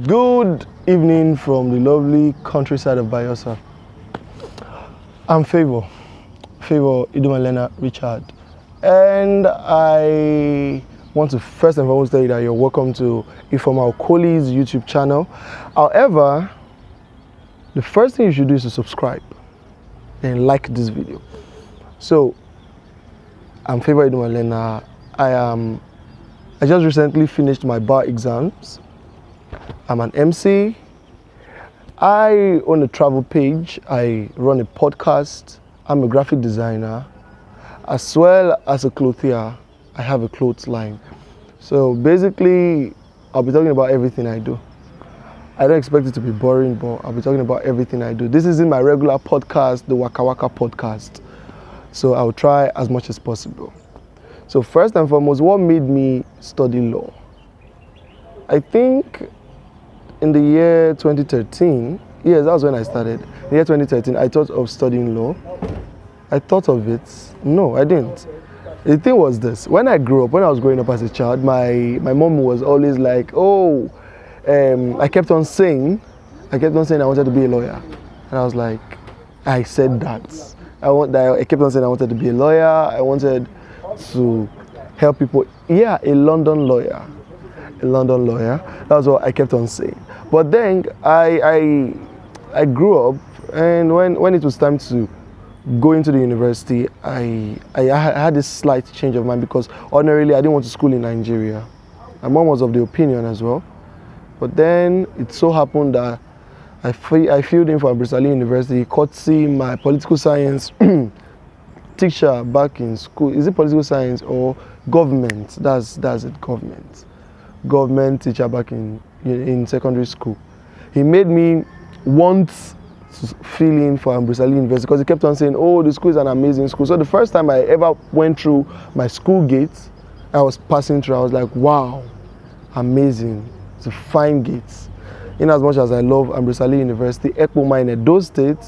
Good evening from the lovely countryside of Bayelsa. I'm Favor Idumalena Richard, and I want to first and foremost tell you that you're welcome to Informal Okoli's YouTube channel. However, the first thing you should do is to subscribe and like this video. So, I'm Favor Idumalena. I just recently finished my bar exams. I'm an MC. I own a travel page. I run a podcast. I'm a graphic designer, as well as a clothier. I have a clothes line. So basically, I'll be talking about everything I do. I don't expect it to be boring, but I'll be talking about everything I do. This isn't my regular podcast, the Waka Waka podcast. So I'll try as much as possible. So first and foremost, what made me study law? I think in the year 2013, yes, that was when I started. In the year 2013, I thought of studying law. I thought of it. No, I didn't. The thing was this. When I was growing up as a child, my mom was always like, I kept on saying I wanted to be a lawyer. And I was like, I said that. I kept on saying I wanted to be a lawyer. I wanted to help people. Yeah, a London lawyer. That's what I kept on saying. But then I grew up, and when it was time to go into the university, I had this slight change of mind, because ordinarily I didn't want to school in Nigeria. My mom was of the opinion as well. But then it so happened that I filled in for Ambrisali University, courtesy my political science teacher back in school. Is it political science or government? That's it, government teacher back in secondary school. He made me want to fill in for Ambrisali University, because he kept on saying, the school is an amazing school. So the first time I ever went through my school gate, I was passing through, I was like, wow, amazing. It's a fine gate. In as much as I love Ambrisali University, Ekpoma in Edo State,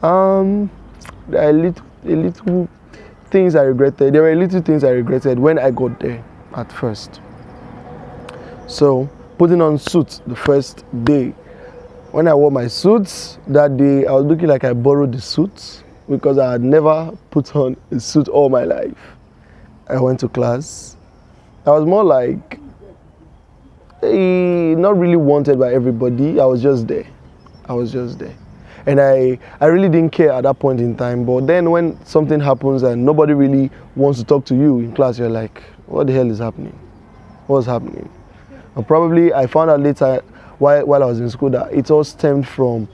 there are little things I regretted. There were little things I regretted when I got there at first. So, putting on suits the first day. When I wore my suits that day, I was looking like I borrowed the suits, because I had never put on a suit all my life. I went to class. I was more like, not really wanted by everybody. I was just there. And I really didn't care at that point in time. But then when something happens and nobody really wants to talk to you in class, you're like, what the hell is happening? What's happening? And probably I found out later while I was in school that it all stemmed from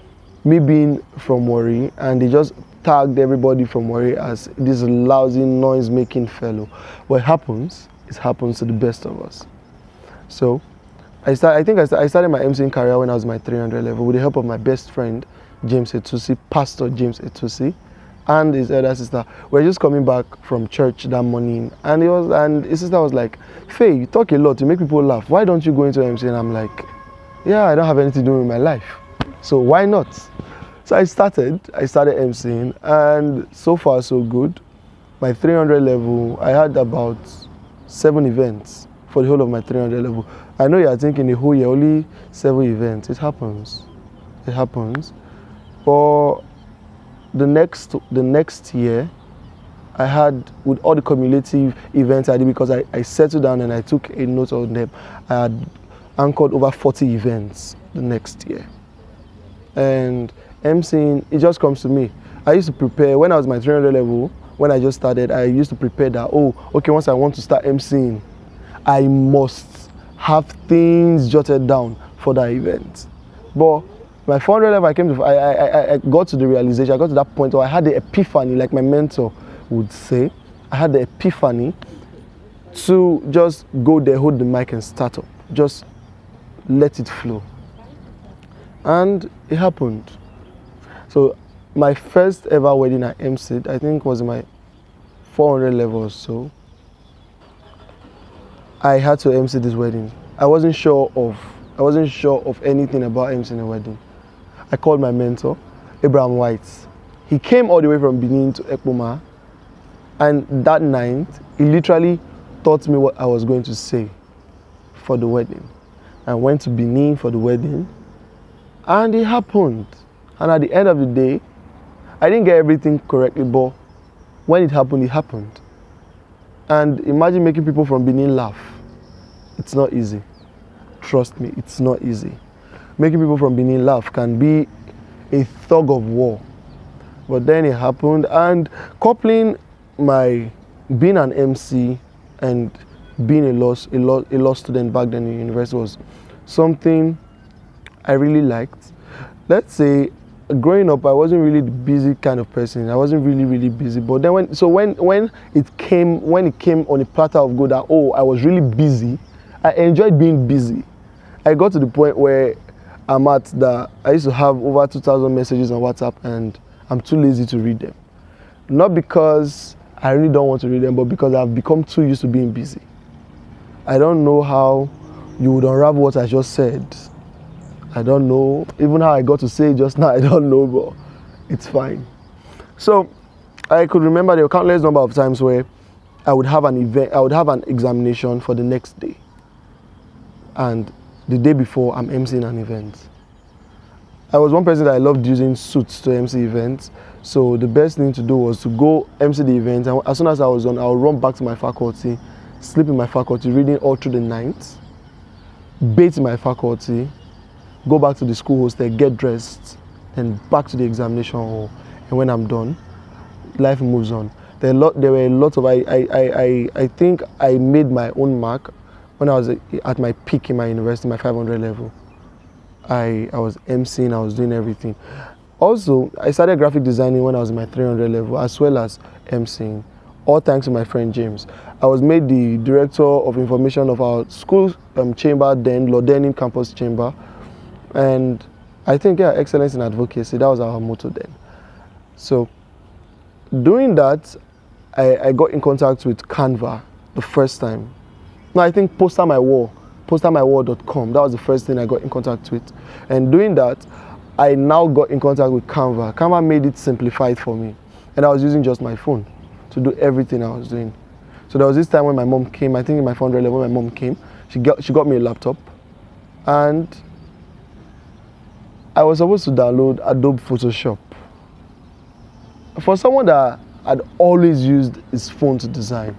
me being from Warri, and they just tagged everybody from Warri as this lousy noise-making fellow. What happens, it happens to the best of us. So I started my MCing career when I was my 300 level with the help of my best friend, James Etusi, Pastor James Etusi, and his elder sister. We were just coming back from church that morning, and his sister was like, Faye, you talk a lot, you make people laugh. Why don't you go into MC? And I'm like, yeah, I don't have anything to do with my life, so why not? So I started MCing, and so far so good. My 300 level, I had about 7 events for the whole of my 300 level. I know you are thinking the whole year, only 7 events. It happens. But the next year, I had, with all the cumulative events I did, because I settled down and I took a note of them, I had anchored over 40 events the next year. And MCing, it just comes to me. I used to prepare, when I was my 300 level, when I just started, I used to prepare that, once I want to start MCing, I must have things jotted down for that event. But my 400 level, I got to the realization, I got to that point where I had the epiphany, like my mentor would say. I had the epiphany to just go there, hold the mic and start up. Just let it flow. And it happened. So my first ever wedding I MC'd, I think was my 400 level or so. I had to MC this wedding. I wasn't sure of anything about MCing a wedding. I called my mentor, Abraham White. He came all the way from Benin to Ekpoma, and that night, he literally taught me what I was going to say for the wedding. I went to Benin for the wedding, and it happened. And at the end of the day, I didn't get everything correctly, but when it happened, it happened. And imagine making people from Benin laugh. It's not easy. Trust me, it's not easy. Making people from Benin laugh can be a thug of war. But then it happened, and coupling my being an MC and being a law student back then in university was something I really liked. Let's say growing up, I wasn't really the busy kind of person. I wasn't really busy. But then when it came on a platter of gold that, oh, I was really busy, I enjoyed being busy. I got to the point where I'm at that I used to have over 2,000 messages on WhatsApp, and I'm too lazy to read them. Not because I really don't want to read them, but because I've become too used to being busy. I don't know how you would unravel what I just said. I don't know. Even how I got to say it just now, I don't know, but it's fine. So I could remember there were countless number of times where I would have an event, I would have an examination for the next day. And the day before, I'm emceeing an event. I was one person that I loved using suits to MC events. So the best thing to do was to go MC the event, and as soon as I was done, I would run back to my faculty, sleep in my faculty, reading all through the night, bathe in my faculty, go back to the school hostel, get dressed, and back to the examination hall. And when I'm done, life moves on. There were a lot of, I think I made my own mark when I was at my peak in my university, my 500 level. I was emceeing, I was doing everything. Also, I started graphic designing when I was in my 300 level, as well as emceeing, all thanks to my friend James. I was made the director of information of our school chamber then, Lord Denning Campus Chamber. And I think, yeah, excellence in advocacy, that was our motto then. So, doing that, I got in contact with Canva the first time. No, I think postermywall.com, that was the first thing I got in contact with. And doing that, I now got in contact with Canva. Canva made it simplified for me. And I was using just my phone to do everything I was doing. So there was this time when my mom came, I think in my 400 level, when my mom came, she got me a laptop. And I was supposed to download Adobe Photoshop. For someone that had always used his phone to design,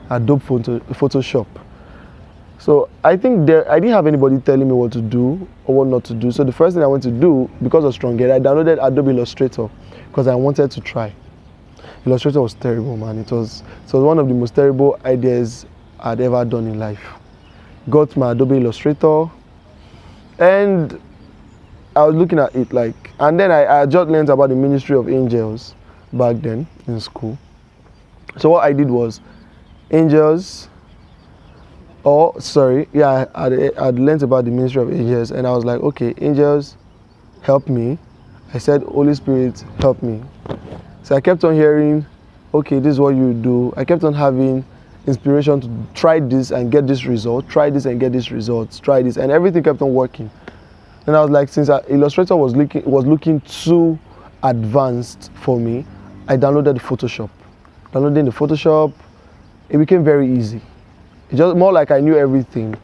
Adobe Photoshop. So I think I didn't have anybody telling me what to do or what not to do. So the first thing I went to do, because of Stronghead, I downloaded Adobe Illustrator because I wanted to try. Illustrator was terrible, man. It was one of the most terrible ideas I'd ever done in life. Got my Adobe Illustrator, and I was looking at it like, and then I just learned about the Ministry of Angels back then in school. So what I did was, I'd learned about the Ministry of Angels, and I was like, okay, angels, help me. I said, Holy Spirit, help me. So I kept on hearing, okay, this is what you do. I kept on having inspiration to try this and get this result, try this and get this result, try this, and everything kept on working. And I was like, since Illustrator was looking too advanced for me, I downloaded Photoshop. Downloading the Photoshop, it became very easy. It's just more like I knew everything.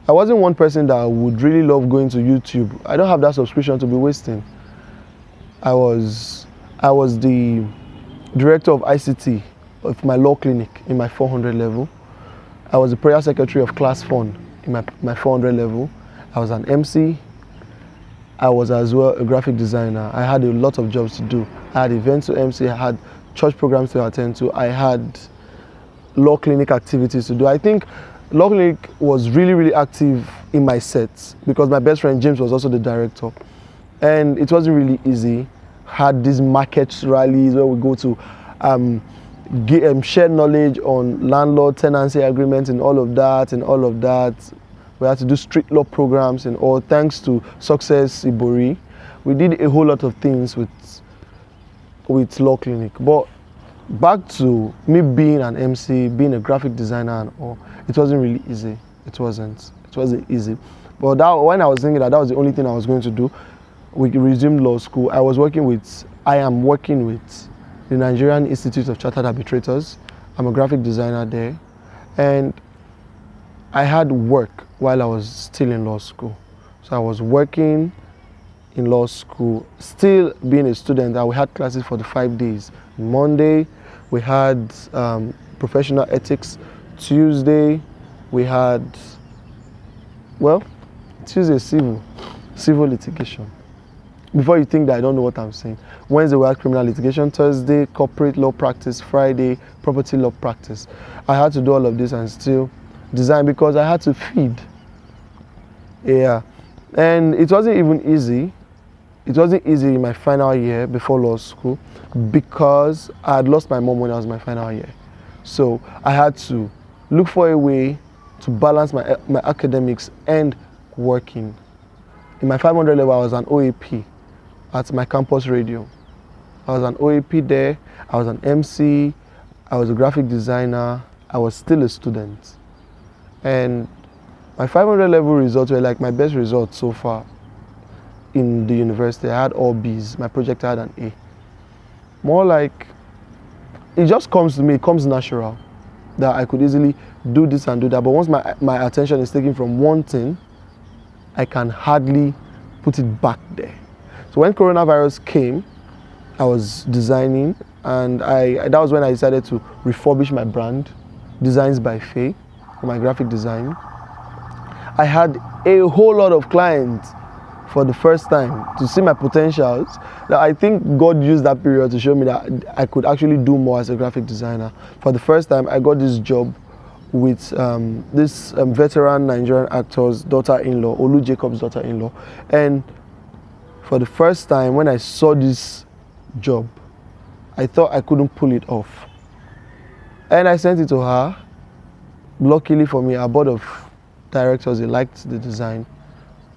I wasn't one person that would really love going to YouTube. I don't have that subscription to be wasting. I was the director of ICT of my law clinic in my 400 level. I was the prayer secretary of class fund in my 400 level. I was an MC. I was as well a graphic designer. I had a lot of jobs to do. I had events to MC, I had church programs to attend to, I had law clinic activities to do. I think law clinic was really active in my sets because my best friend James was also the director. And it wasn't really easy. Had these market rallies where we go to share knowledge on landlord tenancy agreements and all of that. We had to do street law programs and all. Thanks to Success Ibori, we did a whole lot of things with law clinic. But back to me being an MC, being a graphic designer and all, it wasn't really easy. It wasn't easy. But when I was thinking that was the only thing I was going to do, we resumed law school. I am working with the Nigerian Institute of Chartered Arbitrators. I'm a graphic designer there. And I had work while I was still in law school. So I was working in law school, still being a student, and we had classes for the 5 days. Monday, we had professional ethics. Tuesday, we had, well, Tuesday, civil litigation. Before you think that I don't know what I'm saying. Wednesday, we had criminal litigation. Thursday, corporate law practice. Friday, property law practice. I had to do all of this and still design because I had to feed. Yeah. And it wasn't even easy. It wasn't easy in my final year before law school because I had lost my mom when I was in my final year. So I had to look for a way to balance my academics and working. In my 500 level, I was an OAP at my campus radio. I was an OAP there, I was an MC, I was a graphic designer, I was still a student. And my 500 level results were like my best results so far in the university. I had all B's. My project had an A. More like, it just comes to me, it comes natural that I could easily do this and do that. But once my attention is taken from one thing, I can hardly put it back there. So when coronavirus came, I was designing, and that was when I decided to refurbish my brand, Designs by Faye, for my graphic design. I had a whole lot of clients for the first time to see my potentials. That I think God used that period to show me that I could actually do more as a graphic designer. For the first time, I got this job with this veteran Nigerian actor's daughter-in-law, Olu Jacob's daughter-in-law. And for the first time, when I saw this job, I thought I couldn't pull it off. And I sent it to her. Luckily for me, our board of directors, they liked the design.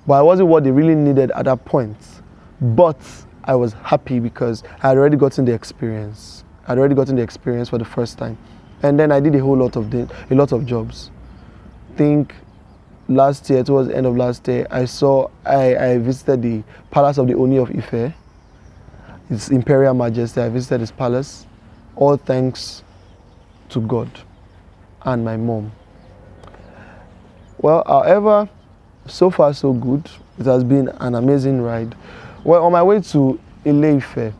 But it wasn't what they really needed at that point. But I was happy because I had already gotten the experience. I had already gotten the experience for the first time. And then I did a lot of jobs. I think last year, towards the end of last year, I visited the Palace of the Oni of Ife. His Imperial Majesty. I visited his palace. All thanks to God and my mom. Well, however, so far so good. It has been an amazing ride. Well, on my way to Ile-Ife,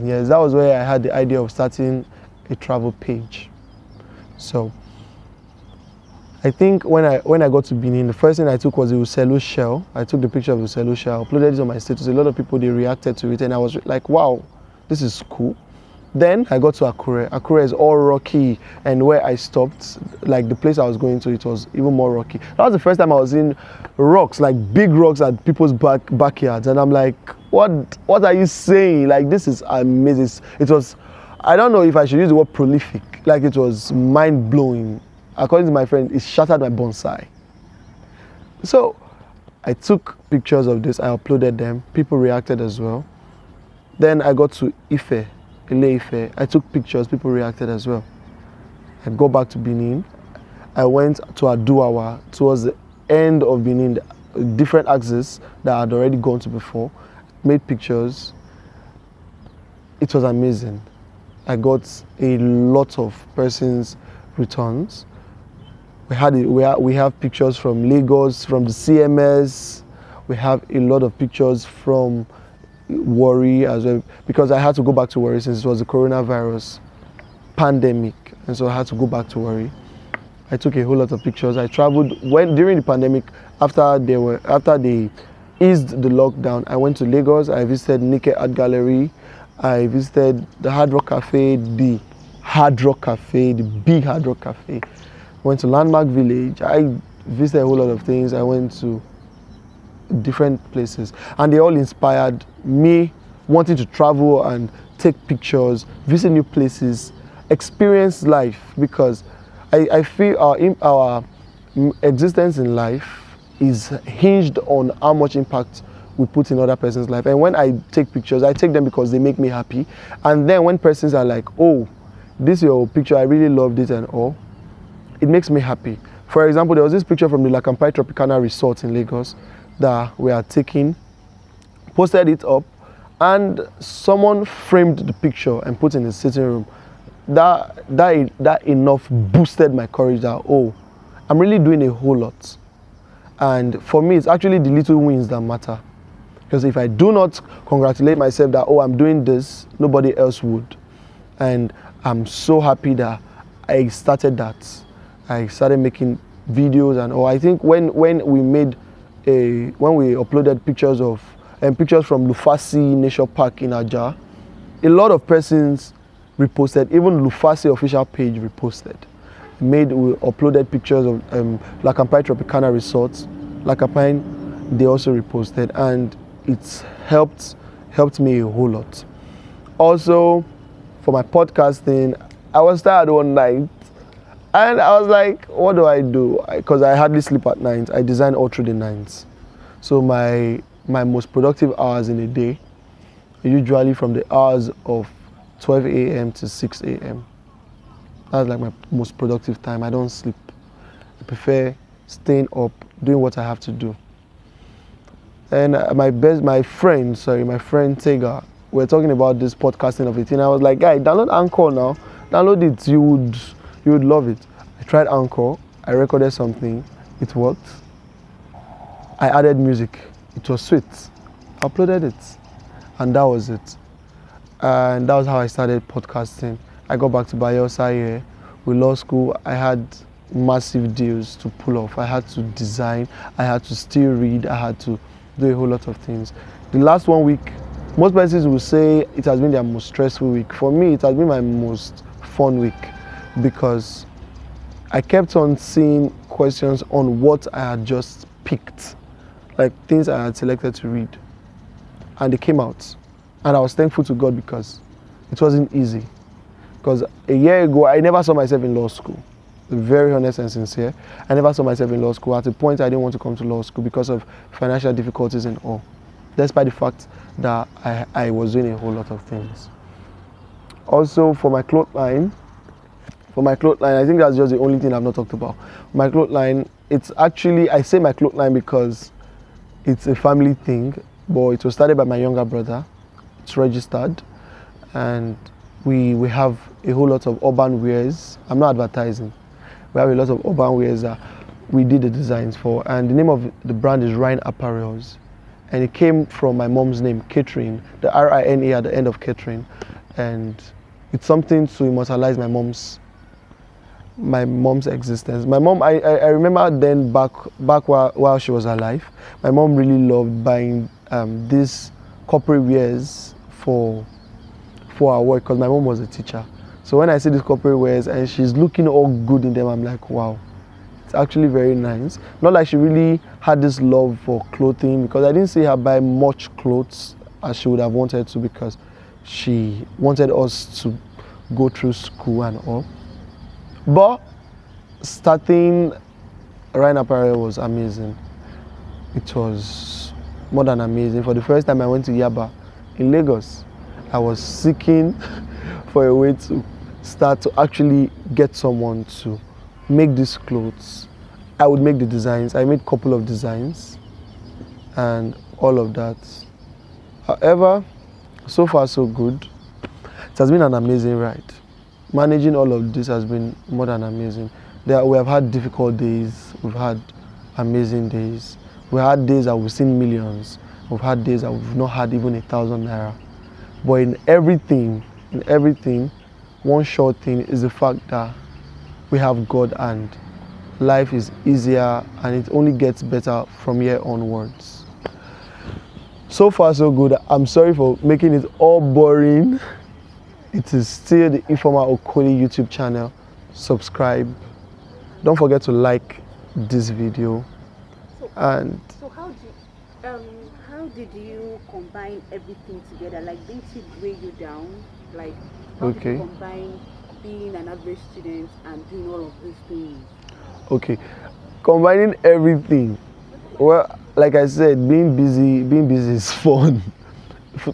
yes, that was where I had the idea of starting a travel page. So I think when I got to Benin, the first thing I took was the Uselu shell. I took the picture of the Uselu shell, uploaded it on my status. A lot of people, they reacted to it, and I was like, wow, this is cool. Then I got to Akure. Akure is all rocky, and where I stopped, like the place I was going to, it was even more rocky. That was the first time I was in rocks, like big rocks at people's backyards, and I'm like, what are you saying? Like, this is amazing. It was, I don't know if I should use the word prolific. Like, it was mind-blowing. According to my friend, it shattered my bonsai. So I took pictures of this, I uploaded them. People reacted as well. Then I got to Ife. Ile-Ife. I took pictures, people reacted as well. I got back to Benin. I went to Aduawa towards the end of Benin, different axes that I had already gone to before, made pictures. It was amazing. I got a lot of persons' returns. We have pictures from Lagos, from the CMS. We have a lot of pictures from Warri as well, because I had to go back to Warri since it was the coronavirus pandemic, and so I had to go back to Warri. I took a whole lot of pictures. I traveled during the pandemic, after they eased the lockdown. I went to Lagos. I visited Nike Art Gallery. I visited the Hard Rock Cafe, the big Hard Rock Cafe. Went to Landmark Village. I visited a whole lot of things. I went to different places, and they all inspired me wanting to travel and take pictures, visit new places, experience life, because I feel our existence in life is hinged on how much impact we put in other person's life. And when I take pictures, I take them because they make me happy. And then when persons are like, oh, this is your picture, I really loved it and all, it makes me happy. For example, there was this picture from the Lakampai Tropicana Resort in Lagos that we had taken, posted it up, and someone framed the picture and put in the sitting room. That enough boosted my courage that, oh, I'm really doing a whole lot. And for me, it's actually the little wins that matter. Because if I do not congratulate myself that, oh, I'm doing this, nobody else would. And I'm so happy that I started that. I started making videos, and I think when we uploaded pictures from Lufasi Nature Park in Ajah, a lot of persons reposted. Even Lufasi official page reposted. We uploaded pictures of Lakampai Tropicana Resorts. Lakampai, they also reposted, and it's helped me a whole lot. Also, for my podcasting, I was tired one night, and I was like, what do I do? Because I hardly sleep at night. I design all through the nights. So my most productive hours in a day are usually from the hours of 12 a.m. to 6 a.m. That's like my most productive time. I don't sleep. I prefer staying up, doing what I have to do. And my friend Tega, we're talking about this podcasting of it, and I was like, guy, download Anchor now. Download it. You would love it. I tried Anchor. I recorded something. It worked. I added music. It was sweet. I uploaded it, and that was it. And that was how I started podcasting. I got back to Bayelsa here. With law school, I had massive deals to pull off. I had to design. I had to still read. I had to do a whole lot of things. The last 1 week, most persons will say it has been their most stressful week. For me, it has been my most fun week, because I kept on seeing questions on what I had just picked, like things I had selected to read, and they came out. And I was thankful to God, because it wasn't easy. Because a year ago, I never saw myself in law school. Very honest and sincere. I never saw myself in law school. At a point, I didn't want to come to law school because of financial difficulties and all, despite the fact that I was doing a whole lot of things. Also, for my cloth line, I think that's just the only thing I've not talked about. My cloth line, it's actually, I say my cloth line because it's a family thing, but it was started by my younger brother. It's registered, and we have a whole lot of urban wears. I'm not advertising. We have a lot of urban wears that we did the designs for, and the name of the brand is Rhine Apparels, and it came from my mom's name, Catherine, the R-I-N-E at the end of Catherine, and it's something to immortalize my mom's existence. My mom, I remember then back while she was alive, my mom really loved buying these corporate wears for our work, because my mom was a teacher. So when I see these corporate wears and she's looking all good in them, I'm like, wow, it's actually very nice. Not like she really had this love for clothing, because I didn't see her buy much clothes as she would have wanted to, because she wanted us to go through school and all. But starting Rhine Apparel was amazing. It was more than amazing. For the first time I went to Yaba in Lagos, I was seeking for a way to start to actually get someone to make these clothes. I would make the designs. I made a couple of designs and all of that. However, so far so good. It has been an amazing ride. Managing all of this has been more than amazing. We have had difficult days. We've had amazing days. We had days that we've seen millions. We've had days that we've not had even 1,000 naira. But in everything, one short thing is the fact that we have God, and life is easier, and it only gets better from here onwards. So far so good. I'm sorry for making it all boring. It is still the Informa Okoli YouTube channel. Subscribe. Don't forget to like this video. So how did you combine everything together? Like, didn't it weigh you down? Like, how did you combine being an average student and doing all of these things? Okay, combining everything. Well, like I said, being busy is fun.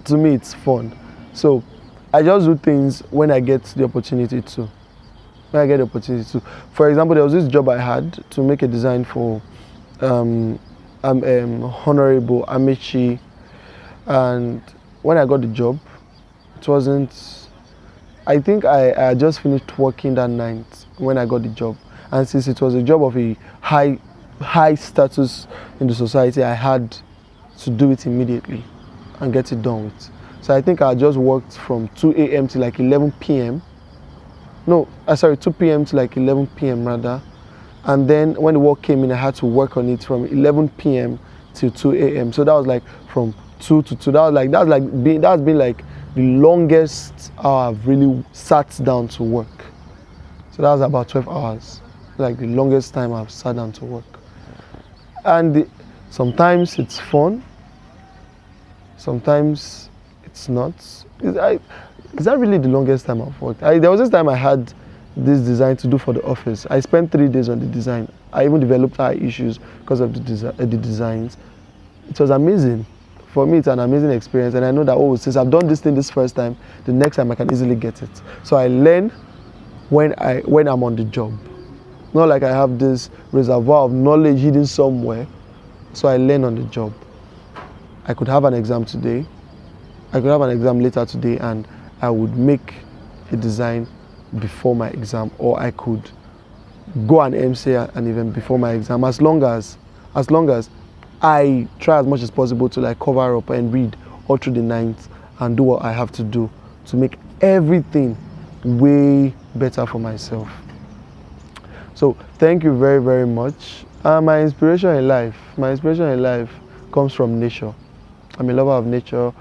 To me, it's fun. So I just do things when I get the opportunity to. For example, there was this job I had to make a design for Honorable Amici, and when I got the job, it wasn't. I think I just finished working that night when I got the job, and since it was a job of a high high status in the society, I had to do it immediately and get it done with. So I think I just worked from 2 a.m. to like 11 p.m. No, sorry, 2 p.m. to like 11 p.m. rather. And then when the work came in, I had to work on it from 11 p.m. till 2 a.m. So that was like from 2 to 2. That's been like the longest hour I've really sat down to work. So that was about 12 hours, like the longest time I've sat down to work. And sometimes it's fun, sometimes it's not. Is that really the longest time I've worked? There was this time I had this design to do for the office. I spent 3 days on the design. I even developed eye issues because of the designs. It was amazing. For me, it's an amazing experience, and I know that, oh, since I've done this thing this first time, the next time I can easily get it. So I learn when I'm on the job. Not like I have this reservoir of knowledge hidden somewhere. So I learn on the job. I could have an exam today. I could have an exam later today, and I would make a design before my exam, or I could go and MC an event before my exam, as long as I try as much as possible to like cover up and read all through the night and do what I have to do to make everything way better for myself. So thank you very, very much. My inspiration in life comes from nature. I'm a lover of nature,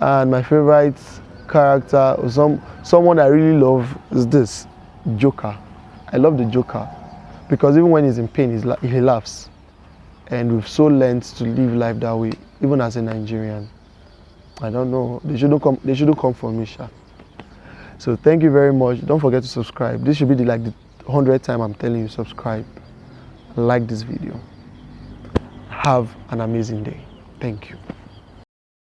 and my favorite character, or someone I really love, is this Joker. I love the Joker because even when he's in pain, he laughs. And we've so learned to live life that way, even as a Nigerian. I don't know. They shouldn't come for me, Sha. So thank you very much. Don't forget to subscribe. This should be the 100th time I'm telling you subscribe. Like this video. Have an amazing day. Thank you.